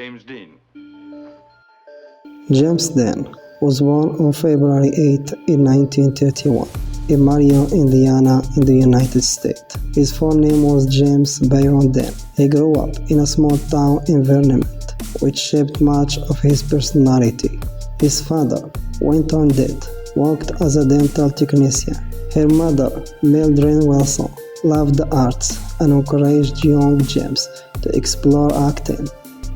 James Dean. James Dean was born on February 8 in 1931 in Marion, Indiana, in the United States. His full name was James Byron Dean. He grew up in a small town environment, which shaped much of his personality. His father, Winton Dean, worked as a dental technician. Her mother, Mildred Wilson, loved the arts and encouraged young James to explore acting,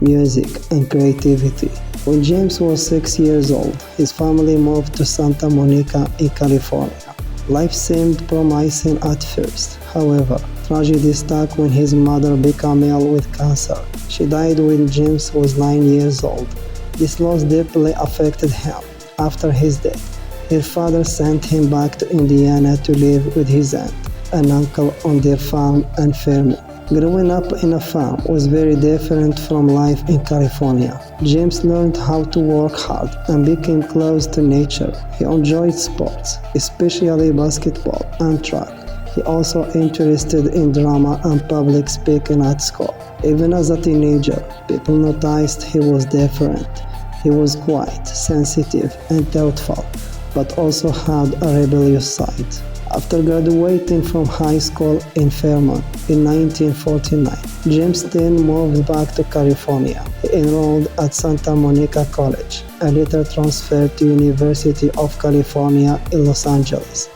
music, and creativity. When James was 6 years old, his family moved to Santa Monica in California. Life seemed promising at first. However, tragedy struck when his mother became ill with cancer. She died when James was 9 years old. This loss deeply affected him. After his death, his father sent him back to Indiana to live with his aunt and uncle on their farm in Fairmount. Growing up in a farm was very different from life in California. James learned how to work hard and became close to nature. He enjoyed sports, especially basketball and track. He also interested in drama and public speaking at school. Even as a teenager, people noticed he was different. He was quiet, sensitive, and thoughtful, but also had a rebellious side. After graduating from high school in Fairmount in 1949, James Dean moved back to California. He enrolled at Santa Monica College and later transferred to University of California in Los Angeles.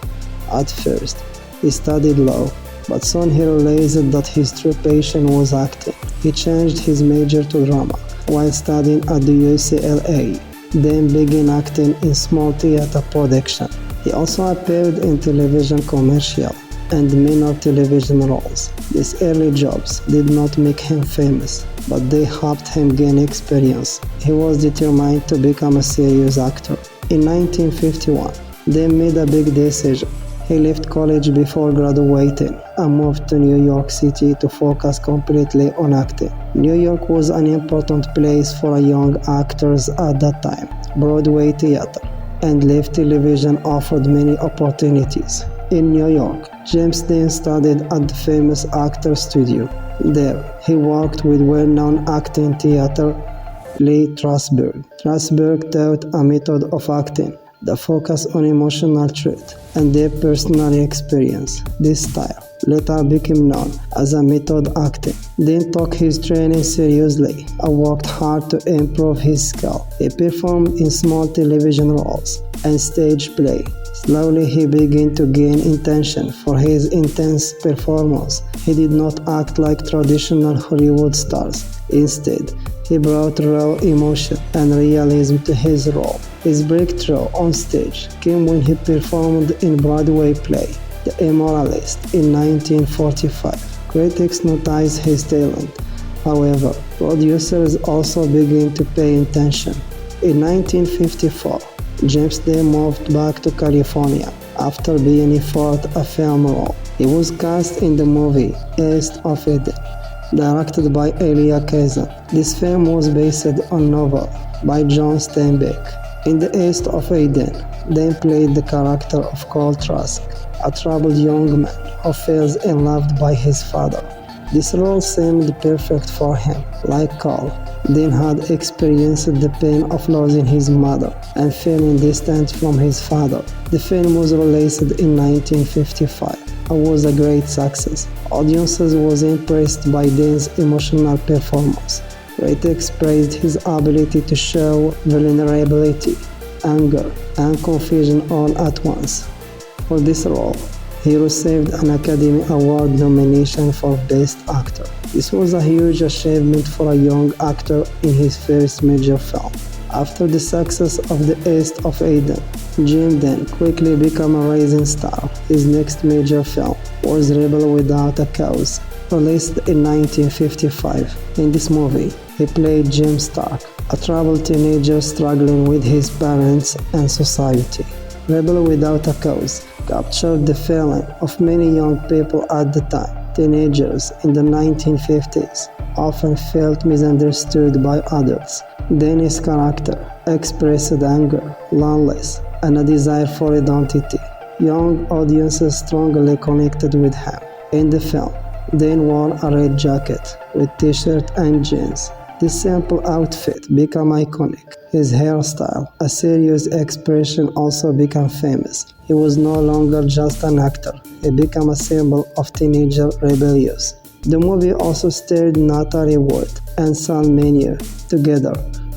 At first, he studied law, but soon he realized that his true passion was acting. He changed his major to drama while studying at the UCLA, then began acting in small theater production. He also appeared in television commercials and minor television roles. These early jobs did not make him famous, but they helped him gain experience. He was determined to become a serious actor. In 1951, they made a big decision. He left college before graduating and moved to New York City to focus completely on acting. New York was an important place for young actors at that time. Broadway theater and live television offered many opportunities. In New York, James Dean studied at the famous Actor Studio. There, he worked with well-known acting theater Lee Strasberg. Strasberg taught a method of acting that focused on emotional truth and their personal experience. This style later became known as a method acting. Dean took his training seriously and worked hard to improve his skill. He performed in small television roles and stage play. Slowly he began to gain attention for his intense performance. He did not act like traditional Hollywood stars. Instead, he brought raw emotion and realism to his role. His breakthrough on stage came when he performed in Broadway play The Immoralist in 1945. Critics noticed his talent. However, producers also began to pay attention. In 1954, James Dean moved back to California after being offered a film role. He was cast in the movie East of Eden, directed by Elia Kazan. This film was based on a novel by John Steinbeck. In The East of Eden, Dean played the character of Cole Trask, a troubled young man who falls in love by his father. This role seemed perfect for him. Like Cole, Dean had experienced the pain of losing his mother and feeling distant from his father. The film was released in 1955 and was a great success. Audiences was impressed by Dean's emotional performance. Critics praised his ability to show vulnerability, anger, and confusion all at once. For this role, he received an Academy Award nomination for Best Actor. This was a huge achievement for a young actor in his first major film. After the success of The East of Eden, James Dean quickly became a rising star. His next major film was Rebel Without a Cause, released in 1955. In this movie, he played James Stark, a troubled teenager struggling with his parents and society. Rebel Without a Cause captured the feeling of many young people at the time. Teenagers in the 1950s often felt misunderstood by adults. Dean's character expressed anger, loneliness, and a desire for identity. Young audiences strongly connected with him. In the film, Dean wore a red jacket with t-shirt and jeans. This simple outfit became iconic. His hairstyle, a serious expression, also became famous. He was no longer just an actor. He became a symbol of teenager rebellious. The movie also starred Natalie Wood and Sam Meunier together.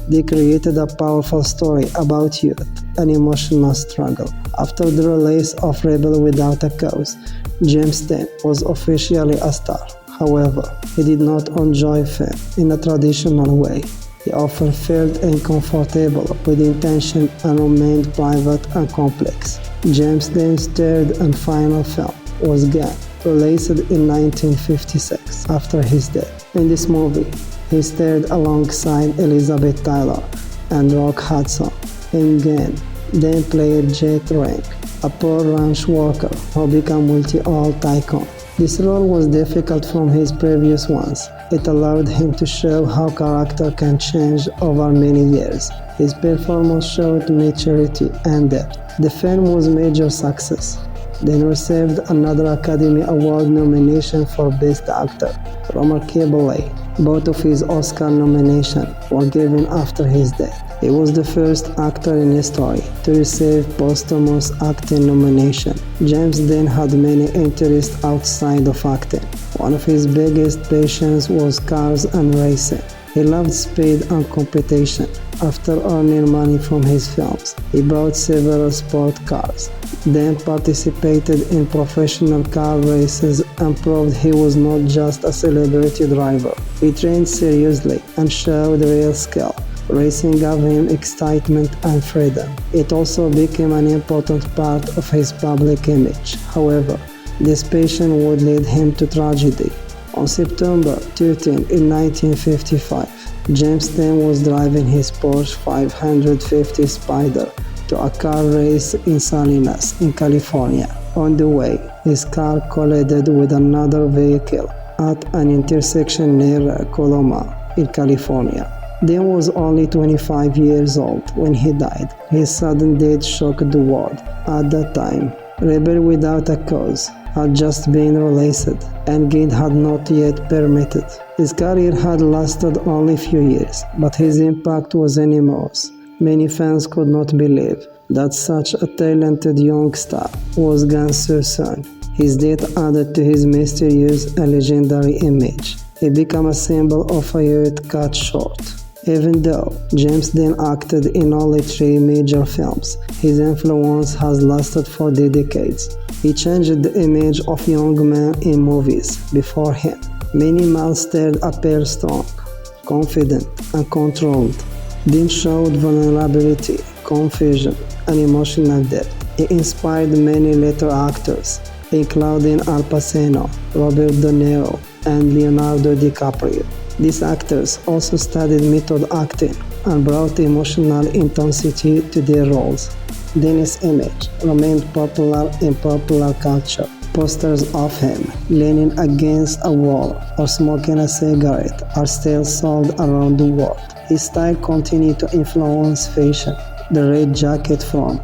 They created a powerful story about youth and emotional struggle. After the release of Rebel Without a Cause, James Dean was officially a star. However, he did not enjoy fame in a traditional way. He often felt uncomfortable with intention and remained private and complex. James Dean's third and final film was Gun, released in 1956 after his death. In this movie, he starred alongside Elizabeth Taylor and Rock Hudson. In Gun, Dean played Jet Rank, a poor ranch worker who became multi-oil tycoon. This role was difficult from his previous ones. It allowed him to show how character can change over many years. His performance showed maturity and depth. The film was a major success. Dean received another Academy Award nomination for Best Actor. Remarkably, both of his Oscar nominations were given after his death. He was the first actor in history to receive posthumous acting nomination. James Dean had many interests outside of acting. One of his biggest passions was cars and racing. He loved speed and competition. After earning money from his films, he bought several sport cars. Dean participated in professional car races and proved he was not just a celebrity driver. He trained seriously and showed real skill. Racing gave him excitement and freedom. It also became an important part of his public image. However, this passion would lead him to tragedy. On September 13, in 1955, James Dean was driving his Porsche 550 Spider to a car race in Salinas, in California. On the way, his car collided with another vehicle at an intersection near Coloma, in California. Dean was only 25 years old when he died. His sudden death shocked the world. At that time, Rebel Without a Cause had just been released, and Dean had not yet permitted. His career had lasted only a few years, but his impact was enormous. Many fans could not believe that such a talented young star was gone so soon. His death added to his mysterious and legendary image. He became a symbol of a youth cut short. Even though James Dean acted in only 3 major films, his influence has lasted for decades. He changed the image of young men in movies before him. Many male stars appeared strong, confident, and controlled. Dean showed vulnerability, confusion, and emotional depth. He inspired many later actors, including Al Pacino, Robert De Niro, and Leonardo DiCaprio. These actors also studied method acting and brought emotional intensity to their roles. Dean's image remained popular in popular culture. Posters of him leaning against a wall or smoking a cigarette are still sold around the world. His style continued to influence fashion. The red jacket from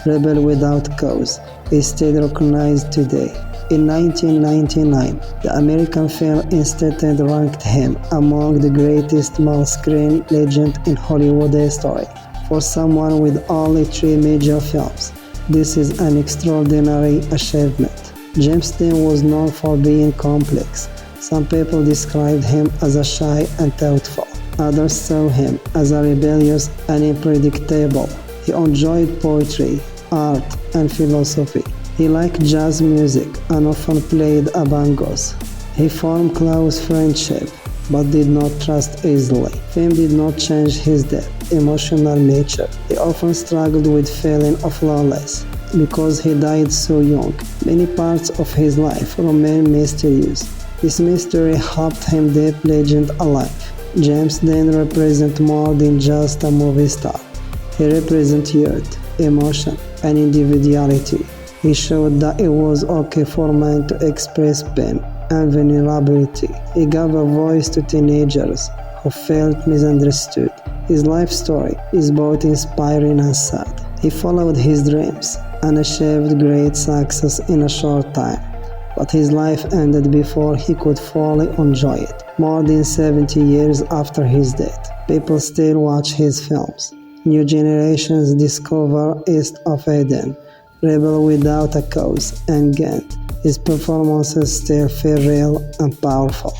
Rebel Without Cause is still recognized today. In 1999, the American Film Institute ranked him among the greatest male screen legends in Hollywood history. For someone with only 3 major films, this is an extraordinary achievement. James Dean was known for being complex. Some people described him as a shy and thoughtful. Others saw him as a rebellious and unpredictable. He enjoyed poetry, art, and philosophy. He liked jazz music and often played bongos. He formed close friendship but did not trust easily. Fame did not change his depth, emotional nature. He often struggled with feeling of loneliness because he died so young. Many parts of his life remain mysterious. This mystery helped him keep legend alive. James Dean represents more than just a movie star. He represents youth, emotion, and individuality. He showed that it was okay for men to express pain and vulnerability. He gave a voice to teenagers who felt misunderstood. His life story is both inspiring and sad. He followed his dreams and achieved great success in a short time. but his life ended before he could fully enjoy it. More than 70 years after his death, people still watch his films. New generations discover East of Eden, Rebel Without a Cause, and Ghent. His performances still feel real and powerful.